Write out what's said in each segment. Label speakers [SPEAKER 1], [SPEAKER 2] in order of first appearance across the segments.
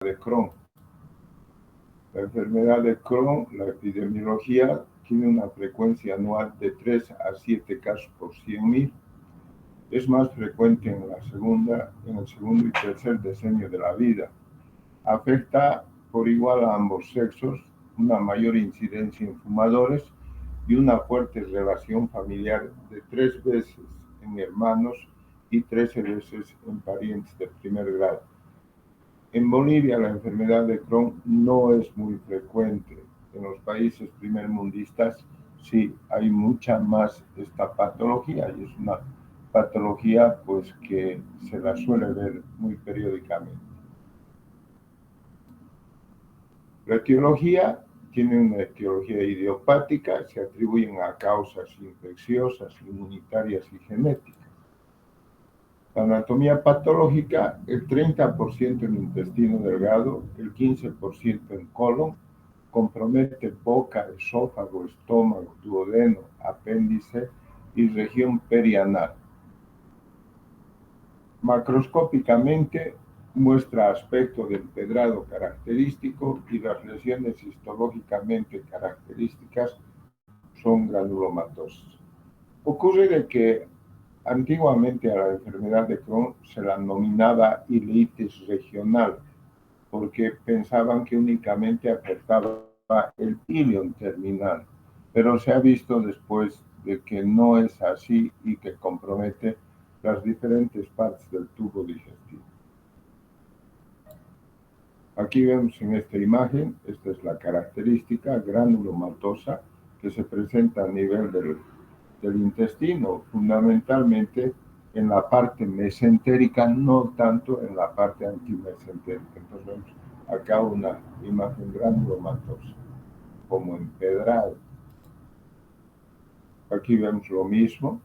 [SPEAKER 1] de Crohn. La enfermedad de Crohn, la epidemiología, tiene una frecuencia anual de 3 a 7 casos por 100.000. Es más frecuente en el segundo y tercer decenio de la vida. Afecta por igual a ambos sexos, una mayor incidencia en fumadores y una fuerte relación familiar de 3 veces en hermanos y 13 veces en parientes de primer grado. En Bolivia la enfermedad de Crohn no es muy frecuente. En los países primermundistas sí hay mucha más esta patología y es una patología pues que se la suele ver muy periódicamente. La etiología tiene una etiología idiopática, se atribuyen a causas infecciosas, inmunitarias y genéticas. La anatomía patológica, el 30% en intestino delgado, el 15% en colon, compromete boca, esófago, estómago, duodeno, apéndice y región perianal. Macroscópicamente muestra aspecto de empedrado característico y las lesiones histológicamente características son granulomatosas. Ocurre de que antiguamente a la enfermedad de Crohn se la denominaba ileitis regional porque pensaban que únicamente afectaba el ilion terminal, pero se ha visto después de que no es así y que compromete las diferentes partes del tubo digestivo. Aquí vemos en esta imagen, esta es la característica granulomatosa que se presenta a nivel del intestino, fundamentalmente en la parte mesentérica, no tanto en la parte antimesentérica. Entonces vemos acá una imagen granulomatosa, como empedrado. Aquí vemos lo mismo.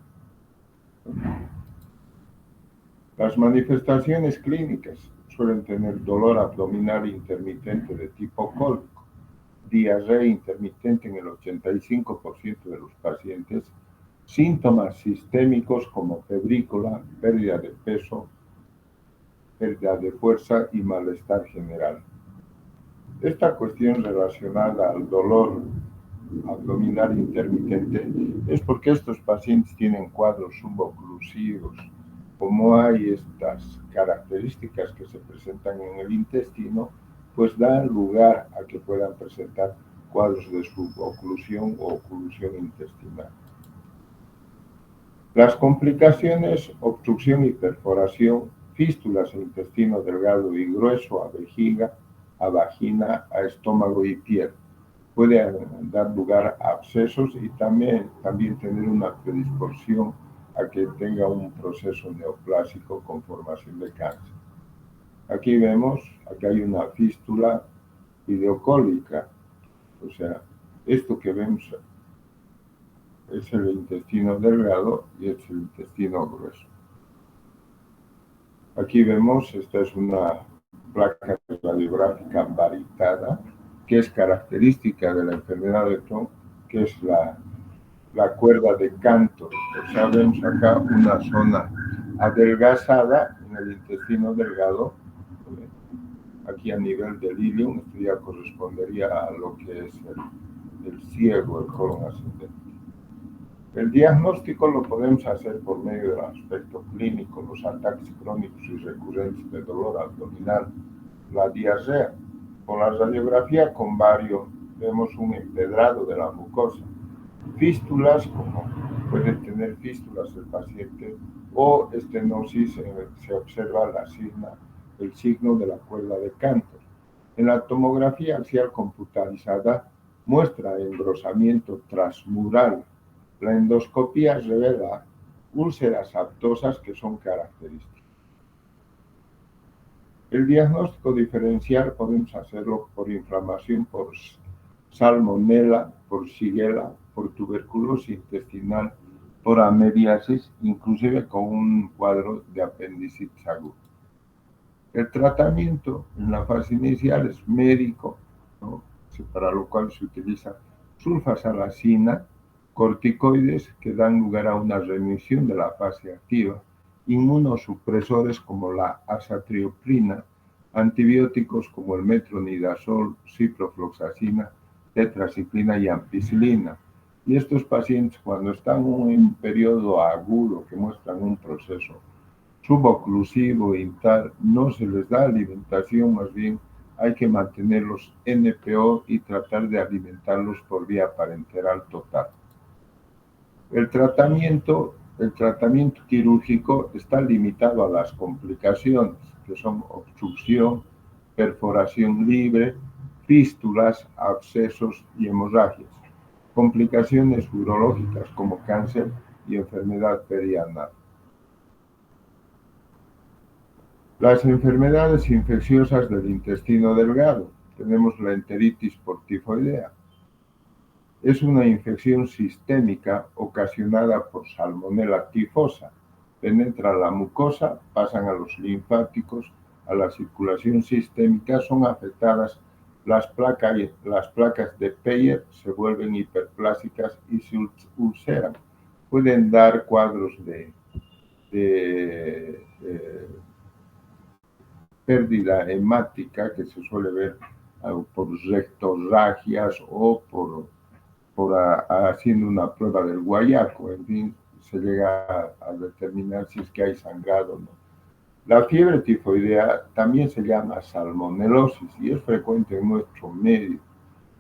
[SPEAKER 1] Las manifestaciones clínicas suelen tener dolor abdominal intermitente de tipo cólico, diarrea intermitente en el 85% de los pacientes, síntomas sistémicos como febrícula, pérdida de peso, pérdida de fuerza y malestar general. Esta cuestión relacionada al dolor abdominal intermitente es porque estos pacientes tienen cuadros suboclusivos. Como hay estas características que se presentan en el intestino, pues dan lugar a que puedan presentar cuadros de suboclusión o oclusión intestinal. Las complicaciones, obstrucción y perforación, fístulas en intestino delgado y grueso, a vejiga, a vagina, a estómago y piel. Puede dar lugar a abscesos y también tener una predisposición a que tenga un proceso neoplásico con formación de cáncer. Aquí vemos, aquí hay una fístula ileocólica, o sea, esto que vemos es el intestino delgado y es el intestino grueso. Aquí vemos, esta es una placa radiográfica varitada, que es característica de la enfermedad de Crohn, que es la cuerda de Cantor. O sea, vemos acá una zona adelgazada en el intestino delgado, aquí a nivel del ilion, esto ya correspondería a lo que es el ciego, el colon ascendente. El diagnóstico lo podemos hacer por medio del aspecto clínico, los ataques crónicos y recurrentes de dolor abdominal, la diarrea. Con la radiografía con bario vemos un empedrado de la mucosa. Fístulas, como puede tener fístulas el paciente, o estenosis, se observa el signo de la cuerda de Cantor. En la tomografía axial computarizada muestra engrosamiento transmural. La endoscopía revela úlceras aptosas que son características. El diagnóstico diferencial podemos hacerlo por inflamación por salmonela, por shigella, por tuberculosis intestinal, por amebiasis, inclusive con un cuadro de apendicitis aguda. El tratamiento en la fase inicial es médico, ¿no? Para lo cual se utiliza sulfasalacina, corticoides que dan lugar a una remisión de la fase activa, inmunosupresores como la azatrioprina, antibióticos como el metronidazol, ciprofloxacina, tetraciclina y ampicilina. Y estos pacientes, cuando están en un periodo agudo que muestran un proceso suboclusivo y tal, no se les da alimentación, más bien hay que mantenerlos NPO y tratar de alimentarlos por vía parenteral total. El tratamiento quirúrgico está limitado a las complicaciones, que son obstrucción, perforación libre, fístulas, abscesos y hemorragias. Complicaciones urológicas como cáncer y enfermedad perianal. Las enfermedades infecciosas del intestino delgado. Tenemos la enteritis por tifoidea. Es una infección sistémica ocasionada por Salmonella tifosa. Penetra la mucosa, pasan a los linfáticos, a la circulación sistémica, son afectadas las placas de Peyer, se vuelven hiperplásicas y se ulceran. Pueden dar cuadros de pérdida hemática que se suele ver por rectorragias o haciendo una prueba del guayaco, en fin, se llega a determinar si es que hay sangrado o no. La fiebre tifoidea también se llama salmonelosis y es frecuente en nuestro medio.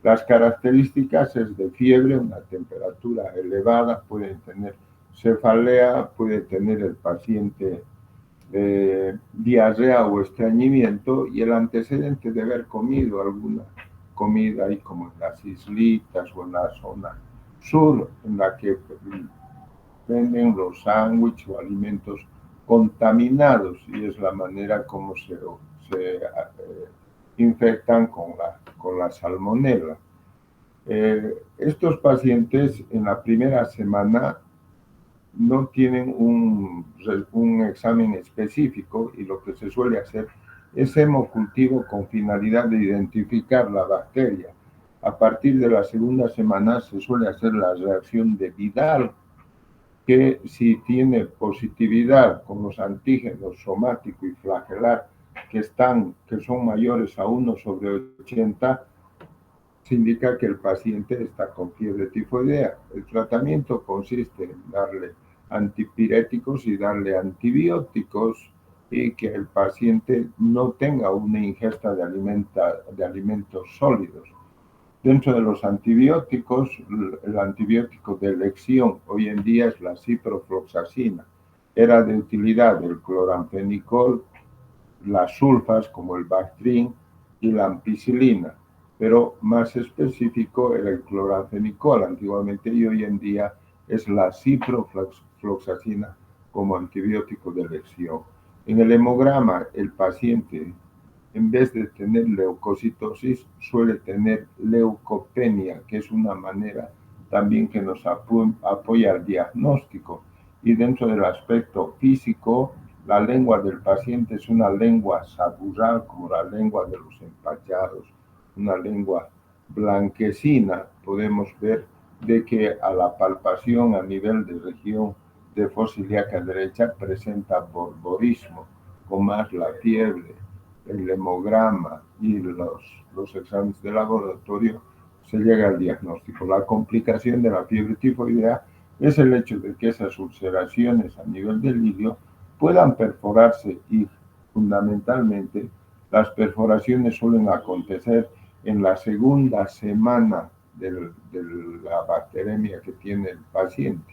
[SPEAKER 1] Las características es de fiebre, una temperatura elevada, pueden tener cefalea, puede tener el paciente diarrea o estreñimiento y el antecedente de haber comido alguna comida ahí como en las islitas o en la zona sur en la que venden los sándwiches o alimentos contaminados y es la manera como se infectan con la salmonela. Estos pacientes en la primera semana no tienen un examen específico y lo que se suele hacer es hemocultivo con finalidad de identificar la bacteria. A partir de la segunda semana se suele hacer la reacción de Vidal, que si tiene positividad con los antígenos somático y flagelar que son mayores a 1/80, se indica que el paciente está con fiebre tifoidea. El tratamiento consiste en darle antipiréticos y darle antibióticos y que el paciente no tenga una ingesta de alimentos sólidos. Dentro de los antibióticos, el antibiótico de elección hoy en día es la ciprofloxacina. Era de utilidad el cloranfenicol, las sulfas como el Bactrim y la ampicilina, pero más específico era el cloranfenicol antiguamente y hoy en día es la ciprofloxacina como antibiótico de elección. En el hemograma, el paciente, en vez de tener leucocitosis, suele tener leucopenia, que es una manera también que nos apoya al diagnóstico. Y dentro del aspecto físico, la lengua del paciente es una lengua sabural, como la lengua de los empachados, una lengua blanquecina. Podemos ver de que a la palpación a nivel de región de fosa ilíaca derecha presenta borborismo, con más la fiebre, el hemograma y los exámenes de laboratorio se llega al diagnóstico. La complicación de la fiebre tifoidea es el hecho de que esas ulceraciones a nivel del ilio puedan perforarse y fundamentalmente las perforaciones suelen acontecer en la segunda semana de la bacteremia que tiene el paciente.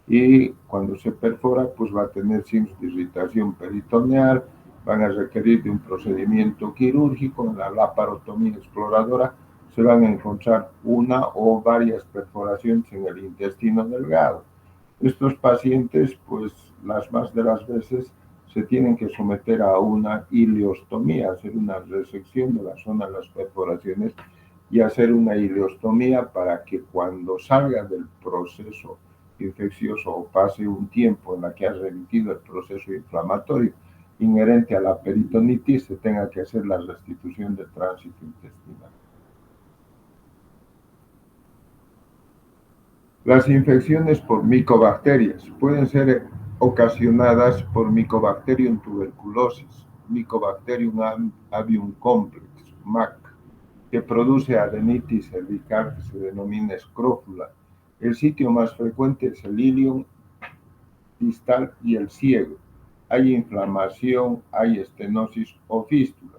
[SPEAKER 1] Y cuando se perfora, pues va a tener signos de irritación peritoneal, van a requerir de un procedimiento quirúrgico. En la laparotomía exploradora se van a encontrar una o varias perforaciones en el intestino delgado. Estos pacientes, pues las más de las veces, se tienen que someter a una ileostomía, hacer una resección de la zona de las perforaciones y hacer una ileostomía para que cuando salga del proceso infeccioso o pase un tiempo en la que ha remitido el proceso inflamatorio inherente a la peritonitis, se tenga que hacer la restitución del tránsito intestinal. Las infecciones por micobacterias pueden ser ocasionadas por Mycobacterium tuberculosis, Mycobacterium avium complex, MAC, que produce adenitis cervical, que se denomina escrófula. El sitio más frecuente es el ilium distal y el ciego. Hay inflamación, hay estenosis o fístula.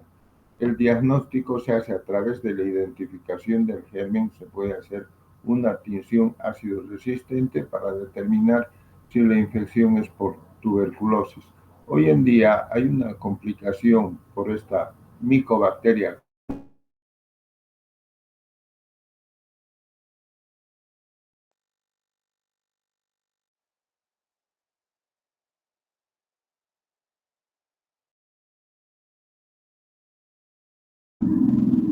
[SPEAKER 1] El diagnóstico se hace a través de la identificación del germen. Se puede hacer una tinción ácido resistente para determinar si la infección es por tuberculosis. Hoy en día hay una complicación por esta micobacteria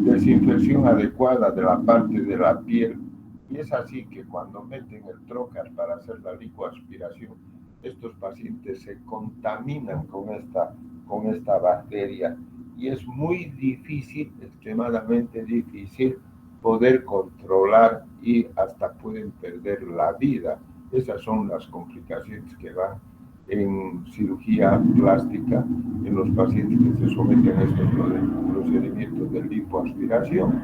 [SPEAKER 1] desinfección adecuada de la parte de la piel, y es así que cuando meten el trocar para hacer la lipoaspiración, estos pacientes se contaminan con esta bacteria, y es muy difícil, extremadamente difícil, poder controlar y hasta pueden perder la vida. Esas son las complicaciones que van en cirugía plástica en los pacientes que se someten a estos procedimientos de lipoaspiración.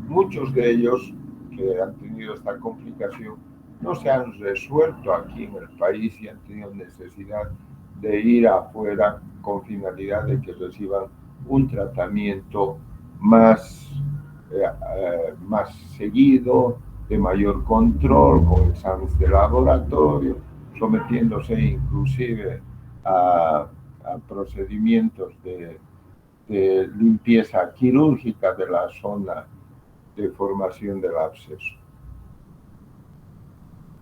[SPEAKER 1] Muchos de ellos que han tenido esta complicación no se han resuelto aquí en el país y han tenido necesidad de ir afuera con finalidad de que reciban un tratamiento más, más seguido, de mayor control, con exámenes de laboratorio, sometiéndose inclusive a procedimientos de limpieza quirúrgica de la zona de formación del absceso.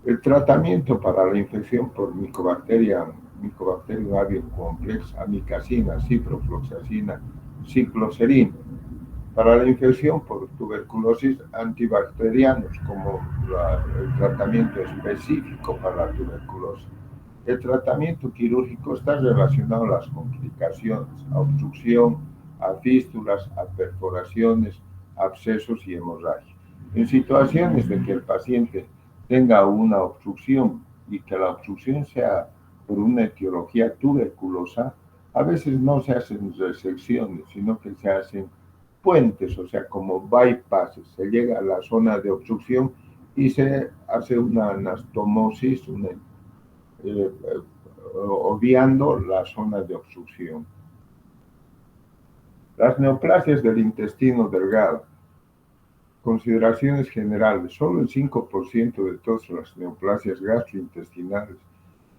[SPEAKER 1] El tratamiento para la infección por Mycobacterium avium complex, amikacina, ciprofloxacina, cicloserina. Para la infección por tuberculosis, antibacterianos como el tratamiento específico para la tuberculosis. El tratamiento quirúrgico está relacionado a las complicaciones, a obstrucción, a fístulas, a perforaciones, abscesos y hemorragia. En situaciones de que el paciente tenga una obstrucción y que la obstrucción sea por una etiología tuberculosa, a veces no se hacen resecciones, sino que se hacen puentes, o sea, como bypasses. Se llega a la zona de obstrucción y se hace una anastomosis, obviando la zona de obstrucción. Las neoplasias del intestino delgado. Consideraciones generales. Solo el 5% de todas las neoplasias gastrointestinales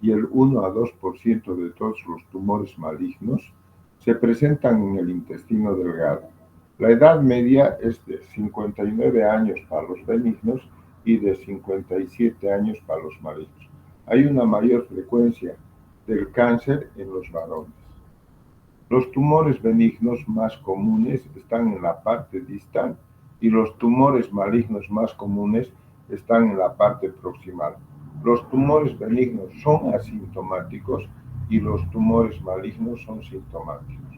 [SPEAKER 1] y el 1 a 2% de todos los tumores malignos se presentan en el intestino delgado. La edad media es de 59 años para los benignos y de 57 años para los malignos. Hay una mayor frecuencia del cáncer en los varones. Los tumores benignos más comunes están en la parte distal y los tumores malignos más comunes están en la parte proximal. Los tumores benignos son asintomáticos y los tumores malignos son sintomáticos.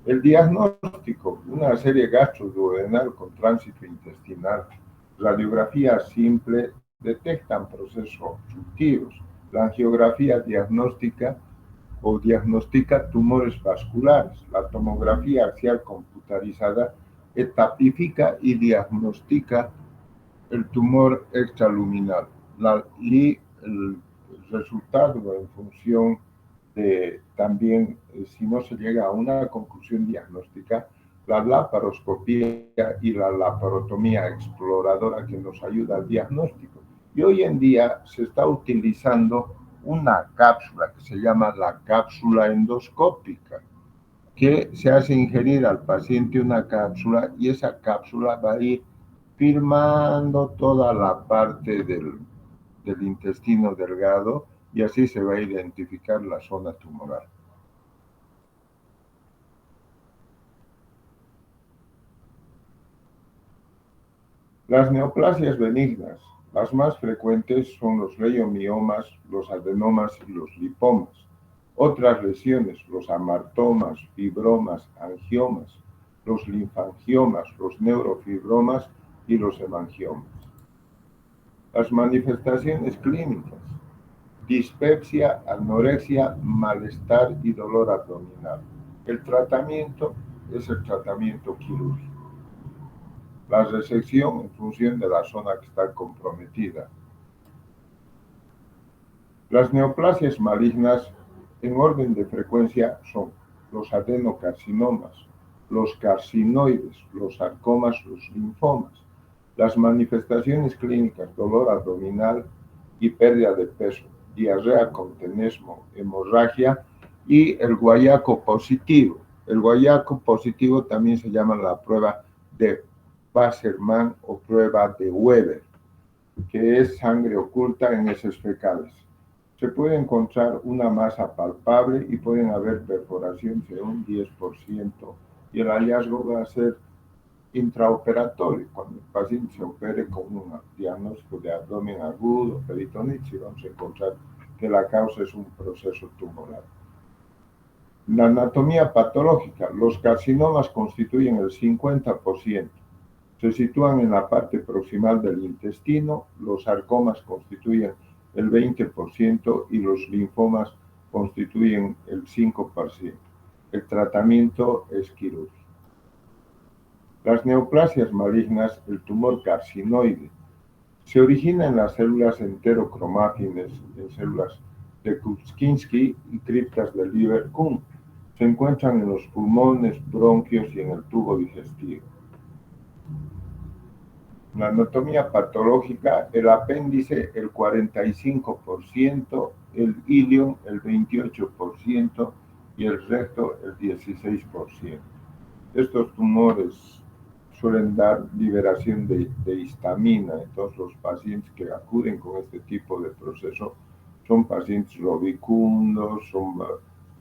[SPEAKER 1] El diagnóstico: una serie gastroduodenal con tránsito intestinal. Radiografía simple detectan procesos obstructivos. La angiografía diagnostica tumores vasculares. La tomografía axial computarizada etapifica y diagnostica el tumor extraluminal. Y el resultado en función de también, si no se llega a una conclusión diagnóstica, la laparoscopía y la laparotomía exploradora que nos ayuda al diagnóstico. Y hoy en día se está utilizando una cápsula que se llama la cápsula endoscópica, que se hace ingerir al paciente una cápsula y esa cápsula va a ir filmando toda la parte del intestino delgado y así se va a identificar la zona tumoral. Las neoplasias benignas. Las más frecuentes son los leiomiomas, los adenomas y los lipomas. Otras lesiones: los amartomas, fibromas, angiomas, los linfangiomas, los neurofibromas y los hemangiomas. Las manifestaciones clínicas. dispepsia, anorexia, malestar y dolor abdominal. El tratamiento es el tratamiento quirúrgico. La resección en función de la zona que está comprometida. Las neoplasias malignas en orden de frecuencia son los adenocarcinomas, los carcinoides, los sarcomas, los linfomas. Las manifestaciones clínicas: dolor abdominal y pérdida de peso, diarrea con tenesmo, hemorragia y el guayaco positivo. El guayaco positivo también se llama la prueba de Wassermann o prueba de Weber, que es sangre oculta en heces fecales. Se puede encontrar una masa palpable y pueden haber perforaciones de un 10%, y el hallazgo va a ser intraoperatorio, cuando el paciente se opere con un diagnóstico de abdomen agudo, peritonitis, y vamos a encontrar que la causa es un proceso tumoral. La anatomía patológica: los carcinomas constituyen el 50%. Se sitúan en la parte proximal del intestino, los sarcomas constituyen el 20% y los linfomas constituyen el 5%. El tratamiento es quirúrgico. Las neoplasias malignas, el tumor carcinoide, se origina en las células enterocromátinas, en células de Kupczynski y criptas de Lieberkühn. Se encuentran en los pulmones, bronquios y en el tubo digestivo. La anatomía patológica: el apéndice el 45%, el ilion el 28% y el recto el 16%. Estos tumores suelen dar liberación de histamina. Entonces los pacientes que acuden con este tipo de proceso son pacientes robicundos, son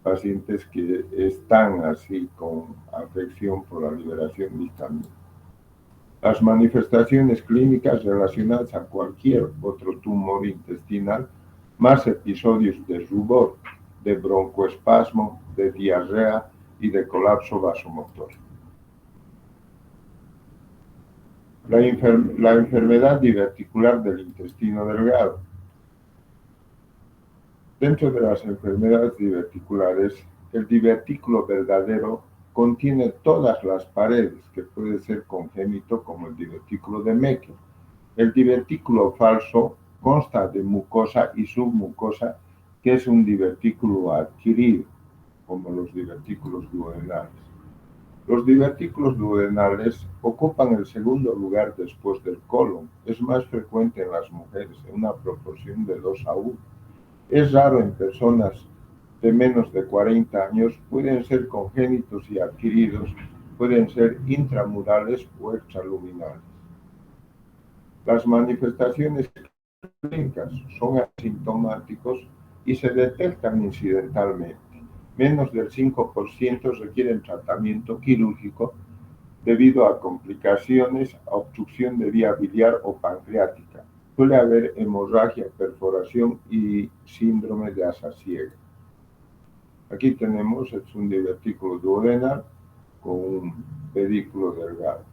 [SPEAKER 1] pacientes que están así con afección por la liberación de histamina. Las manifestaciones clínicas relacionadas a cualquier otro tumor intestinal, más episodios de rubor, de broncoespasmo, de diarrea y de colapso vasomotor. La enfermedad diverticular del intestino delgado. Dentro de las enfermedades diverticulares, el divertículo verdadero contiene todas las paredes, que puede ser congénito, como el divertículo de Meckel. El divertículo falso consta de mucosa y submucosa, que es un divertículo adquirido, como los divertículos duodenales. Los divertículos duodenales ocupan el segundo lugar después del colon. Es más frecuente en las mujeres, en una proporción de 2:1. Es raro en personas de menos de 40 años, pueden ser congénitos y adquiridos, pueden ser intramurales o extraluminales. Las manifestaciones clínicas son asintomáticos y se detectan incidentalmente. Menos del 5% requieren tratamiento quirúrgico debido a complicaciones, a obstrucción de vía biliar o pancreática. Suele haber hemorragia, perforación y síndrome de asa ciega. Aquí tenemos un divertículo duodenal con un pedículo delgado.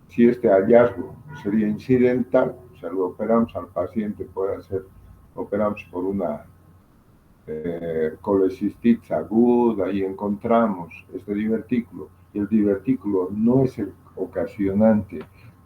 [SPEAKER 1] Si este hallazgo sería incidental, o sea, lo operamos al paciente, puede ser, operamos por una colecistitis aguda y encontramos este divertículo, y el divertículo no es el ocasionante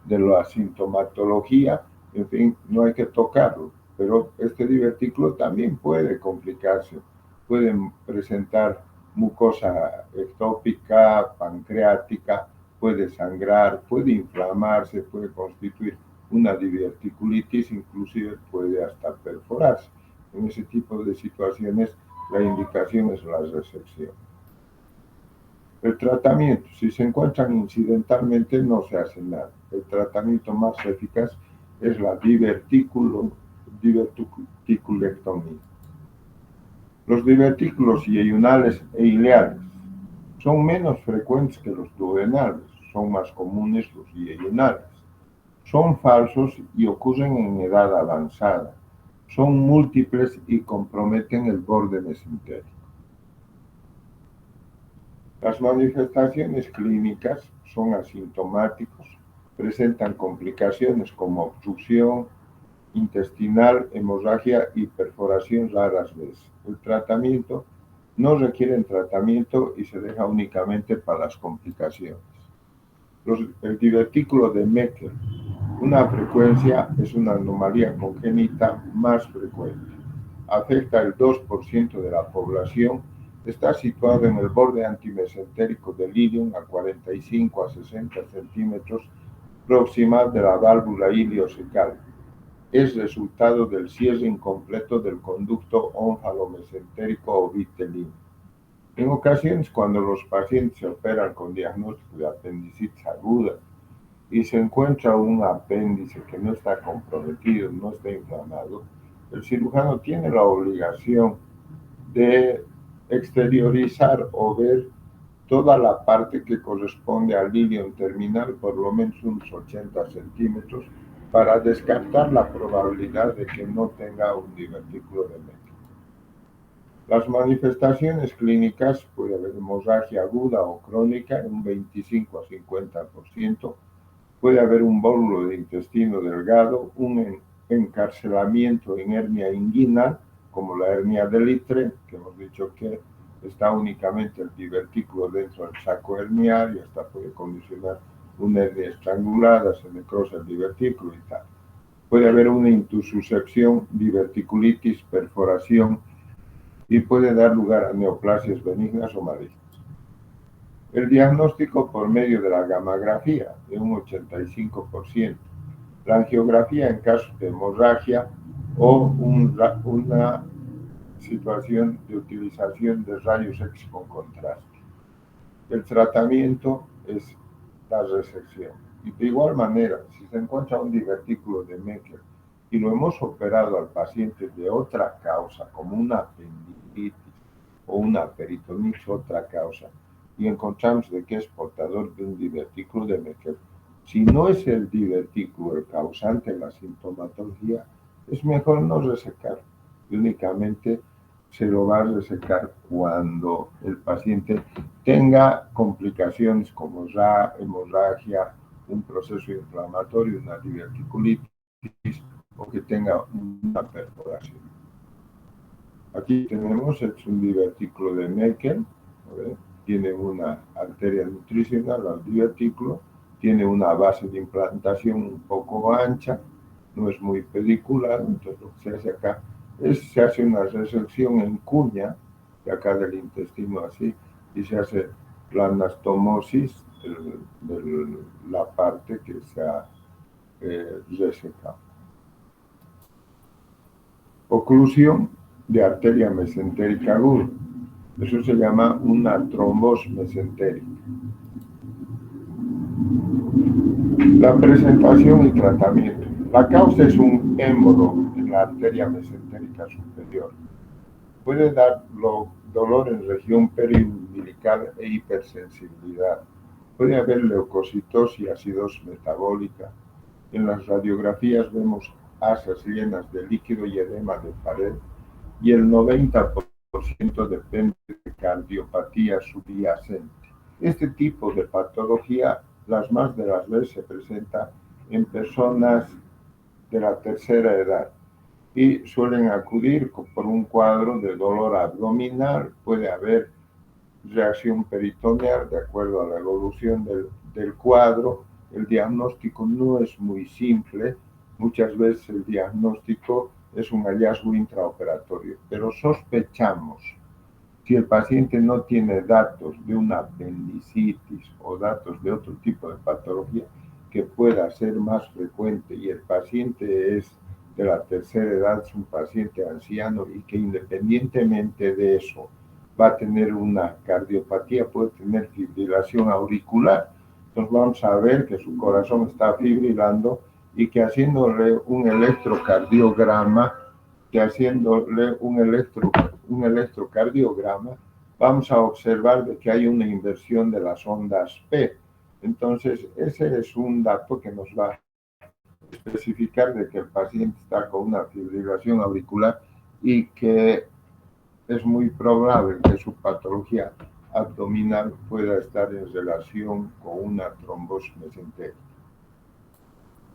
[SPEAKER 1] de la sintomatología, en fin, no hay que tocarlo, pero este divertículo también puede complicarse, pueden presentar mucosa ectópica, pancreática, puede sangrar, puede inflamarse, puede constituir una diverticulitis, inclusive puede hasta perforarse. En ese tipo de situaciones, la indicación es la resección. El tratamiento: si se encuentran incidentalmente, no se hace nada. El tratamiento más eficaz es la diverticulectomía. Los divertículos ileales e ileales son menos frecuentes que los duodenales, son más comunes los ileales. Son falsos y ocurren en edad avanzada. Son múltiples y comprometen el borde mesentérico. Las manifestaciones clínicas son asintomáticos, presentan complicaciones como obstrucción, intestinal, hemorragia y perforación raras veces. El tratamiento no requiere tratamiento y se deja únicamente para las complicaciones. El divertículo de Meckel, una frecuencia, es una anomalía congénita más frecuente. Afecta el 2% de la población. Está situado en el borde antimesentérico del ilion a 45 a 60 centímetros proximal de la válvula iliocecal. Es resultado del cierre incompleto del conducto ónfalo-mesentérico o vitelino. En ocasiones, cuando los pacientes se operan con diagnóstico de apendicitis aguda y se encuentra un apéndice que no está comprometido, no está inflamado, el cirujano tiene la obligación de exteriorizar o ver toda la parte que corresponde al ilion terminal, por lo menos unos 80 centímetros, para descartar la probabilidad de que no tenga un divertículo de Meckel. Las manifestaciones clínicas puede haber hemorragia aguda o crónica en un 25 a 50%, puede haber un bólulo de intestino delgado, un encarcelamiento en hernia inguinal, como la hernia de Litre, que hemos dicho que está únicamente el divertículo dentro del saco hernial y hasta puede condicionar una hernia estrangulada, se necrosa el divertículo y tal. Puede haber una intususcepción, diverticulitis, perforación y puede dar lugar a neoplasias benignas o malignas. El diagnóstico por medio de la gammagrafía, de un 85%. La angiografía en caso de hemorragia o una situación de utilización de rayos X con contraste. El tratamiento es la resección. Y de igual manera, si se encuentra un divertículo de Meckel y lo hemos operado al paciente de otra causa, como una apendicitis o una peritonitis, otra causa, y encontramos de que es portador de un divertículo de Meckel, si no es el divertículo el causante de la sintomatología, es mejor no resecar, y únicamente se lo va a resecar cuando el paciente tenga complicaciones como hemorragia, un proceso inflamatorio, una diverticulitis o que tenga una perforación. Aquí tenemos un divertículo de Meckel, tiene una arteria nutricional al divertículo, tiene una base de implantación un poco ancha, no es muy pedicular, entonces lo que se hace acá es se hace una resección en cuña de acá del intestino así y se hace la anastomosis de la parte que se ha resecado. Oclusión de arteria mesentérica aguda. Eso se llama una trombosis mesentérica. La presentación y tratamiento. La causa es un émbolo en la arteria mesentérica superior. Puede dar dolor en región periumbilical e hipersensibilidad. Puede haber leucocitosis y acidosis metabólica. En las radiografías vemos asas llenas de líquido y edema de pared y el 90% depende de cardiopatía subyacente. Este tipo de patología, las más de las veces se presenta en personas de la tercera edad y suelen acudir por un cuadro de dolor abdominal, puede haber reacción peritoneal de acuerdo a la evolución del cuadro. El diagnóstico no es muy simple, muchas veces el diagnóstico es un hallazgo intraoperatorio, pero sospechamos, si el paciente no tiene datos de una apendicitis o datos de otro tipo de patología que pueda ser más frecuente y el paciente es de la tercera edad, es un paciente anciano y que independientemente de eso va a tener una cardiopatía, puede tener fibrilación auricular. Entonces vamos a ver que su corazón está fibrilando y que haciéndole un electrocardiograma, un electrocardiograma, vamos a observar de que hay una inversión de las ondas P. Entonces, ese es un dato que nos va a especificar de que el paciente está con una fibrilación auricular y que es muy probable que su patología abdominal pueda estar en relación con una trombosis mesentérica.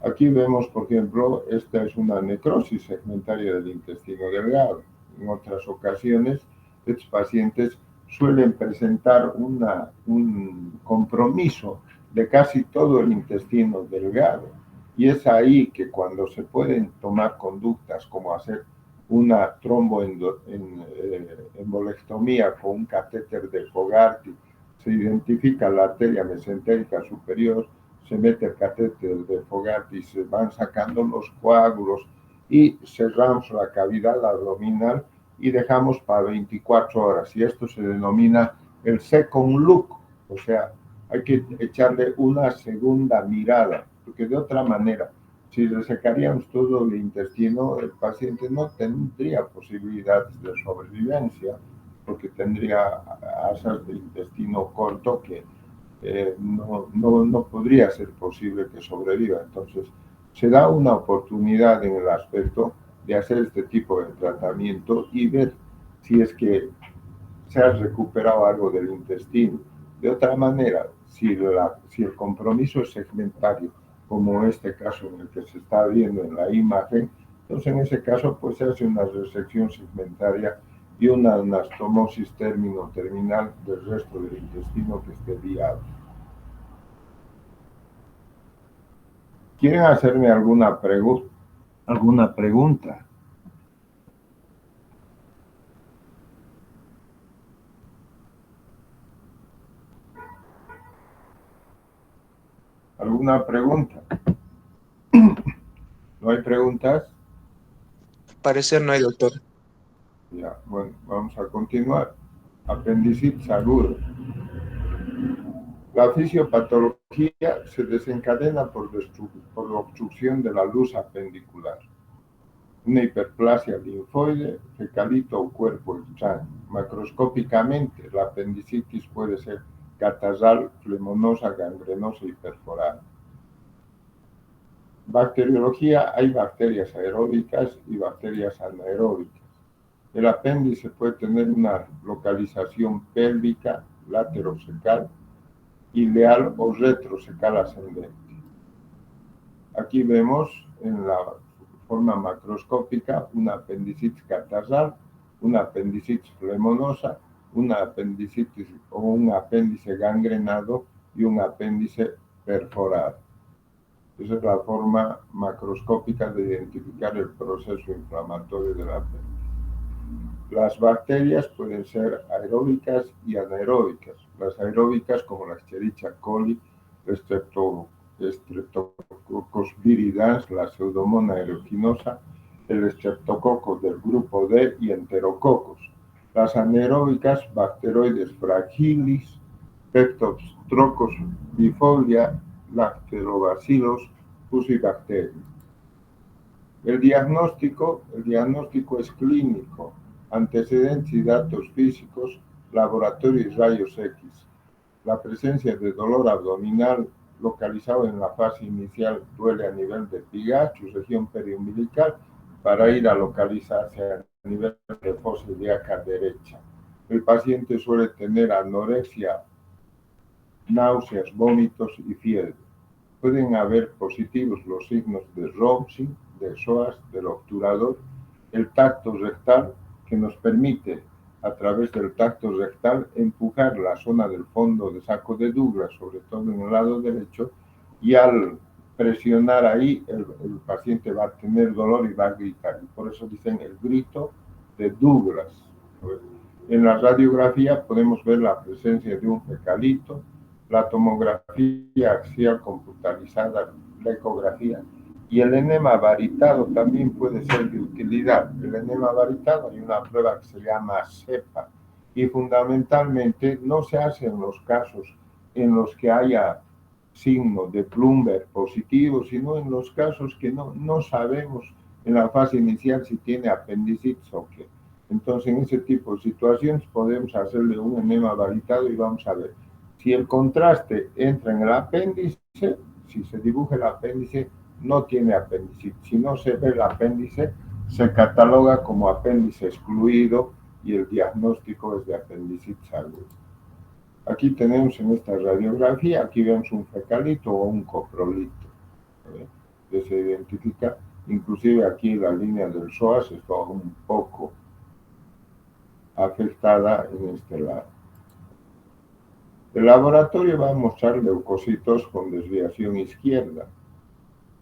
[SPEAKER 1] Aquí vemos, por ejemplo, esta es una necrosis segmentaria del intestino delgado. En otras ocasiones, estos pacientes suelen presentar un compromiso de casi todo el intestino delgado. Y es ahí que cuando se pueden tomar conductas como hacer una tromboembolectomía con un catéter de Fogarty, se identifica la arteria mesentérica superior, se mete el catéter de Fogarty y se van sacando los coágulos y cerramos la cavidad abdominal y dejamos para 24 horas. Y esto se denomina el second look, o sea, hay que echarle una segunda mirada, porque de otra manera, si resecaríamos todo el intestino, el paciente no tendría posibilidades de sobrevivencia, porque tendría asas de intestino corto que no podría ser posible que sobreviva. Entonces, se da una oportunidad en el aspecto de hacer este tipo de tratamiento y ver si es que se ha recuperado algo del intestino. De otra manera, si el compromiso es segmentario, como este caso en el que se está viendo en la imagen, entonces en ese caso pues se hace una resección segmentaria y una anastomosis terminal del resto del intestino que esté viable. ¿Quieren hacerme alguna pregunta? ¿Alguna pregunta? ¿No hay preguntas?
[SPEAKER 2] Parecer no hay, doctor.
[SPEAKER 1] Ya, bueno, vamos a continuar. Apendicitis agudo. La fisiopatología se desencadena por la obstrucción de la luz apendicular. Una hiperplasia linfoide, fecalito o cuerpo extraño. Macroscópicamente, la apendicitis puede ser catarral, flemonosa, gangrenosa y perforada. Bacteriología, hay bacterias aeróbicas y bacterias anaeróbicas. El apéndice puede tener una localización pélvica, laterocecal, ileal o retrocecal ascendente. Aquí vemos en la forma macroscópica una apendicitis catarral, una apendicitis flemonosa, una apendicitis o un apéndice gangrenado y un apéndice perforado. Esa es la forma macroscópica de identificar el proceso inflamatorio del apéndice. Las bacterias pueden ser aeróbicas y anaeróbicas. Las aeróbicas, como la Escherichia coli, Streptococcus viridans, la Pseudomonas aeruginosa, el Streptococcus del grupo D y Enterococos. Las anaeróbicas, Bacteroides fragilis, Peptostrocos bifolia, Lactobacillus, Fusobacterium. El diagnóstico es clínico, antecedentes y datos físicos, laboratorio y rayos X. La presencia de dolor abdominal localizado en la fase inicial duele a nivel de pigacho, región periumbilical, para ir a localizarse a nivel de fosa ilíaca derecha. El paciente suele tener anorexia, náuseas, vómitos y fiebre. Pueden haber positivos los signos de Robson, de psoas, del obturador, el tacto rectal, que nos permite a través del tacto rectal empujar la zona del fondo de saco de Douglas, sobre todo en el lado derecho, y al presionar ahí el paciente va a tener dolor y va a gritar. Y por eso dicen el grito de Douglas. En la radiografía podemos ver la presencia de un fecalito, la tomografía axial computarizada, la ecografía, y el enema varitado también puede ser de utilidad. El enema varitado, hay una prueba que se llama CEPA, y fundamentalmente no se hace en los casos en los que haya signo de Plumber positivo, sino en los casos que no sabemos en la fase inicial si tiene apendicitis o qué. Entonces, en ese tipo de situaciones podemos hacerle un enema varitado y vamos a ver si el contraste entra en el apéndice, si se dibuja el apéndice, no tiene apendicitis. Si no se ve el apéndice, se cataloga como apéndice excluido y el diagnóstico es de apendicitis aguda. Aquí tenemos en esta radiografía, aquí vemos un fecalito o un coprolito. que se identifica. Inclusive aquí la línea del psoas está un poco afectada en este lado. El laboratorio va a mostrar leucocitos con desviación izquierda.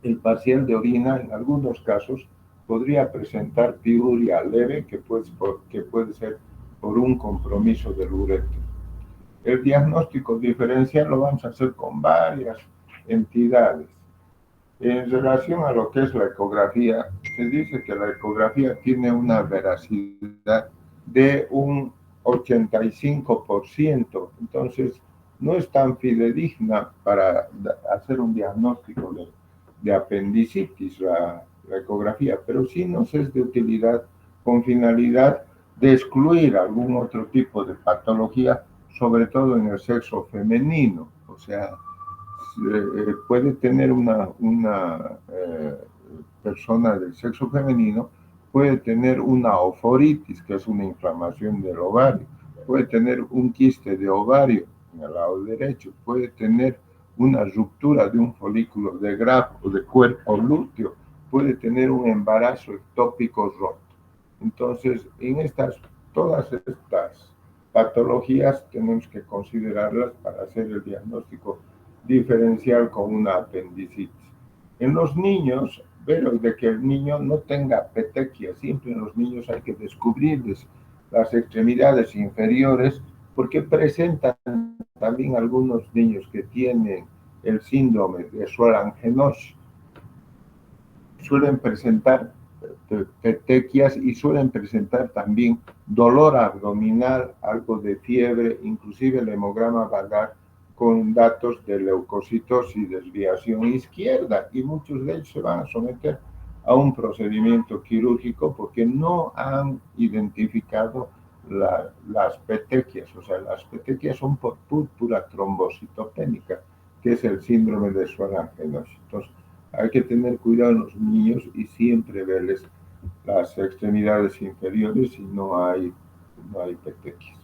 [SPEAKER 1] El parcial de orina, en algunos casos, podría presentar piuria leve, que puede ser por un compromiso del ureter. El diagnóstico diferencial lo vamos a hacer con varias entidades. En relación a lo que es la ecografía, se dice que la ecografía tiene una veracidad de un 85%, entonces no es tan fidedigna para hacer un diagnóstico de apendicitis la ecografía, pero sí nos es de utilidad con finalidad de excluir algún otro tipo de patología, sobre todo en el sexo femenino. O sea, puede tener una persona del sexo femenino, puede tener una oforitis, que es una inflamación del ovario, puede tener un quiste de ovario en el lado derecho, puede tener una ruptura de un folículo de Graf o de cuerpo lúteo, puede tener un embarazo ectópico roto. Entonces, todas estas patologías tenemos que considerarlas para hacer el diagnóstico diferencial con una apendicitis. En los niños, pero de que el niño no tenga petequia, siempre en los niños hay que descubrirles las extremidades inferiores, porque presentan también algunos niños que tienen el síndrome de Solan-Genosh, suelen presentar petequias y suelen presentar también dolor abdominal, algo de fiebre, inclusive el hemograma va a dar con datos de leucocitos y desviación izquierda, y muchos de ellos se van a someter a un procedimiento quirúrgico porque no han identificado las petequias. O sea, las petequias son por púrpura trombocitopénica, que es el síndrome de Solan-Genosh. Entonces, hay que tener cuidado en los niños y siempre verles las extremidades inferiores si no hay petequias.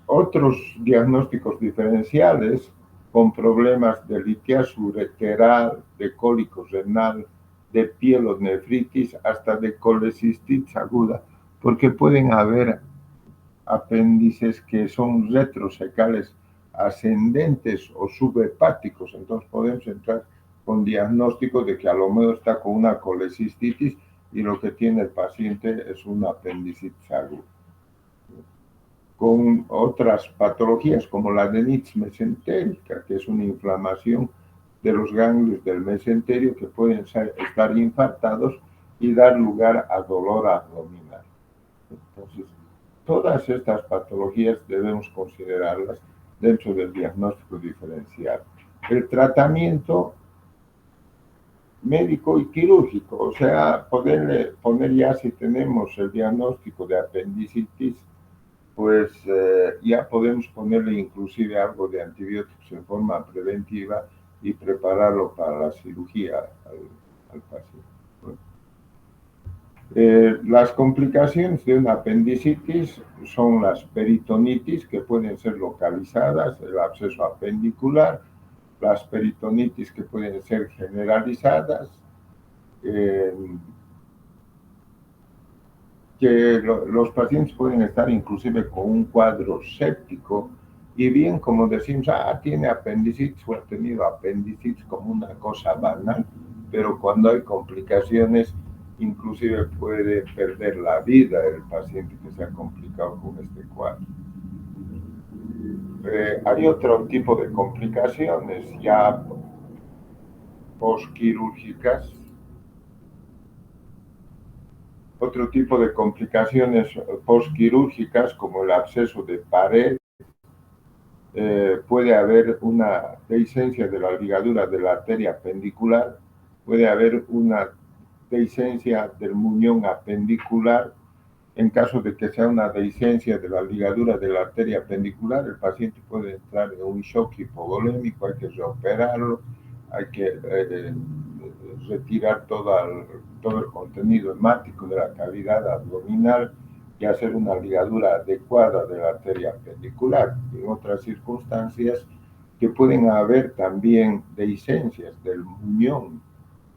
[SPEAKER 1] Otros diagnósticos diferenciales con problemas de litiasis ureteral, de cólico renal, de pielonefritis, hasta de colecistitis aguda, porque pueden haber apéndices que son retrosecales ascendentes o subhepáticos. Entonces podemos entrar con diagnóstico de que a lo mejor está con una colecistitis y lo que tiene el paciente es una apendicitis aguda. Con otras patologías como la adenitis mesentérica, que es una inflamación de los ganglios del mesenterio que pueden estar infartados y dar lugar a dolor abdominal. Entonces, todas estas patologías debemos considerarlas dentro del diagnóstico diferencial. El tratamiento médico y quirúrgico, o sea, poner ya si tenemos el diagnóstico de apendicitis, pues ya podemos ponerle inclusive algo de antibióticos en forma preventiva y prepararlo para la cirugía al paciente. Las complicaciones de una apendicitis son las peritonitis, que pueden ser localizadas, el absceso apendicular, las peritonitis que pueden ser generalizadas, que los pacientes pueden estar inclusive con un cuadro séptico y bien, como decimos, tiene apendicitis o ha tenido apendicitis como una cosa banal, pero cuando hay complicaciones, inclusive puede perder la vida el paciente que se ha complicado con este cuadro. Hay otro tipo de complicaciones ya postquirúrgicas. Otro tipo de complicaciones postquirúrgicas, como el absceso de pared, puede haber una dehiscencia de la ligadura de la arteria apendicular, puede haber una dehiscencia del muñón apendicular. En caso de que sea una dehiscencia de la ligadura de la arteria apendicular, el paciente puede entrar en un shock hipovolémico, hay que reoperarlo, hay que retirar todo el contenido hemático de la cavidad abdominal y hacer una ligadura adecuada de la arteria apendicular. En otras circunstancias, que pueden haber también dehiscencias del muñón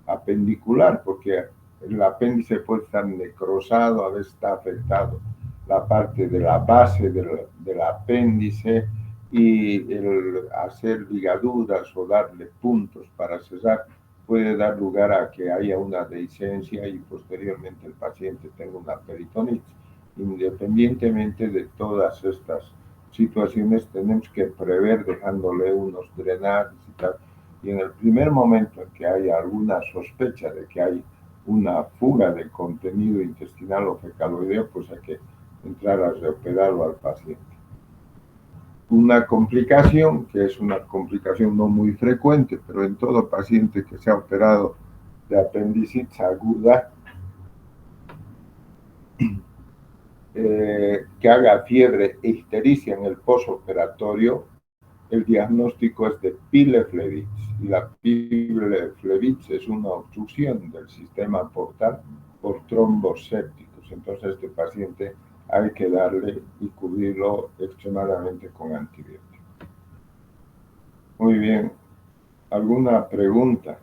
[SPEAKER 1] apendicular, porque el apéndice puede estar necrosado, a veces está afectado la parte de la base del apéndice, y el hacer ligaduras o darle puntos para cesar puede dar lugar a que haya una dehiscencia y posteriormente el paciente tenga una peritonitis. Independientemente de todas estas situaciones, tenemos que prever dejándole unos drenajes y tal. Y en el primer momento en que haya alguna sospecha de que hay una fuga de contenido intestinal o fecaloideo, pues hay que entrar a reoperarlo al paciente. Una complicación, que es una complicación no muy frecuente, pero en todo paciente que se ha operado de apendicitis aguda, que haga fiebre e ictericia en el posoperatorio, el diagnóstico es de pileflebitis. Y la pileflebitis es una obstrucción del sistema portal por trombos sépticos. Entonces, este paciente hay que darle y cubrirlo extremadamente con antibióticos. Muy bien. ¿Alguna pregunta?